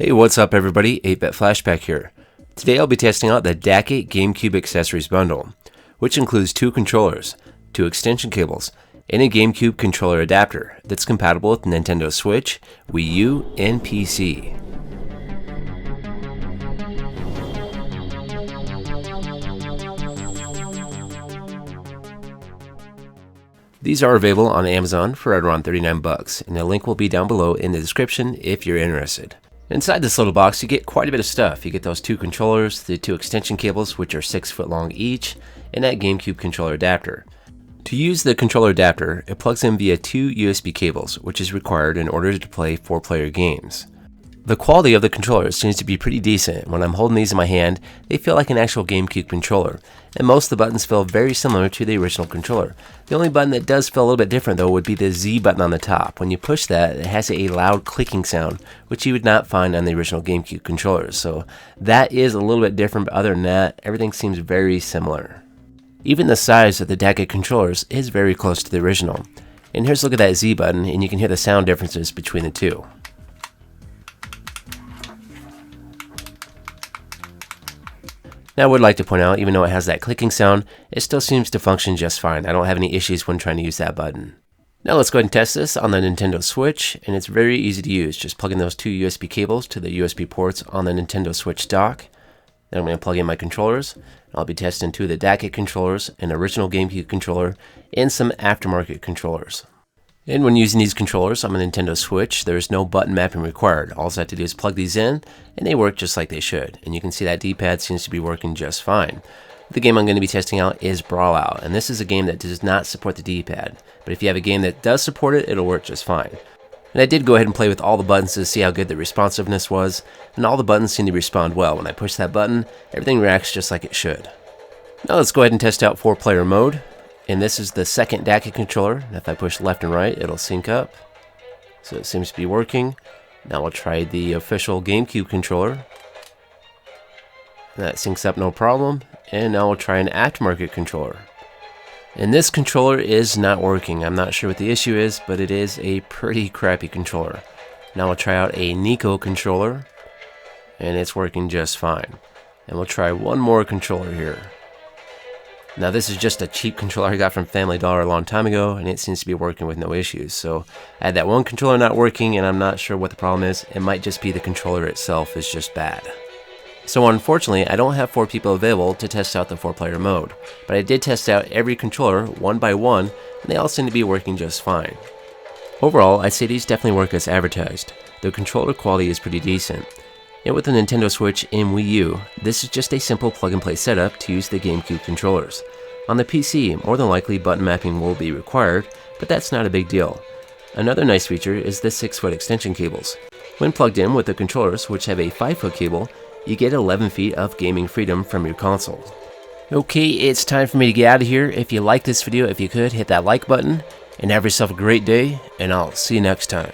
Hey, what's up everybody, 8-Bit Flashback here. Today I'll be testing out the DACCKIT GameCube Accessories Bundle, which includes 2 controllers, 2 extension cables, and a GameCube Controller Adapter that's compatible with Nintendo Switch, Wii U, and PC. These are available on Amazon for right around $39, and the link will be down below in the description if you're interested. Inside this little box, you get quite a bit of stuff. You get those 2 controllers, the 2 extension cables, which are 6 foot long each, and that GameCube Controller Adapter. To use the controller adapter, it plugs in via 2 USB cables, which is required in order to play 4-player games. The quality of the controllers seems to be pretty decent. When I'm holding these in my hand, they feel like an actual GameCube controller, and most of the buttons feel very similar to the original controller. The only button that does feel a little bit different though would be the Z button on the top. When you push that, it has a loud clicking sound, which you would not find on the original GameCube controllers. So that is a little bit different, but other than that, everything seems very similar. Even the size of the DACCKIT controllers is very close to the original. And here's a look at that Z button, and you can hear the sound differences between the two. Now I would like to point out, even though it has that clicking sound, it still seems to function just fine. I don't have any issues when trying to use that button. Now let's go ahead and test this on the Nintendo Switch, and it's very easy to use. Just plug in those 2 USB cables to the USB ports on the Nintendo Switch dock. Then I'm going to plug in my controllers. I'll be testing 2 of the DACCKIT controllers, an original GameCube controller, and some aftermarket controllers. And when using these controllers on the Nintendo Switch, there's no button mapping required. All I have to do is plug these in, and they work just like they should. And you can see that D-pad seems to be working just fine. The game I'm going to be testing out is Brawl, and this is a game that does not support the D-pad. But if you have a game that does support it, it'll work just fine. And I did go ahead and play with all the buttons to see how good the responsiveness was, and all the buttons seem to respond well. When I push that button, everything reacts just like it should. Now let's go ahead and test out 4-player mode. And this is the second DACCKIT controller. If I push left and right, it'll sync up. So it seems to be working. Now we'll try the official GameCube controller. That syncs up no problem. And now we'll try an aftermarket controller. And this controller is not working. I'm not sure what the issue is, but it is a pretty crappy controller. Now we'll try out a Nico controller. And it's working just fine. And we'll try one more controller here. Now this is just a cheap controller I got from Family Dollar a long time ago, and it seems to be working with no issues. So I had that one controller not working, and I'm not sure what the problem is. It might just be the controller itself is just bad. So unfortunately, I don't have 4 people available to test out the 4-player mode, but I did test out every controller one by one, and they all seem to be working just fine. Overall, I'd say these definitely work as advertised. The controller quality is pretty decent. And with the Nintendo Switch and Wii U, this is just a simple plug-and-play setup to use the GameCube controllers. On the PC, more than likely button mapping will be required, but that's not a big deal. Another nice feature is the 6-foot extension cables. When plugged in with the controllers, which have a 5-foot cable, you get 11 feet of gaming freedom from your console. Okay, it's time for me to get out of here. If you like this video, if you could, hit that like button, and have yourself a great day, and I'll see you next time.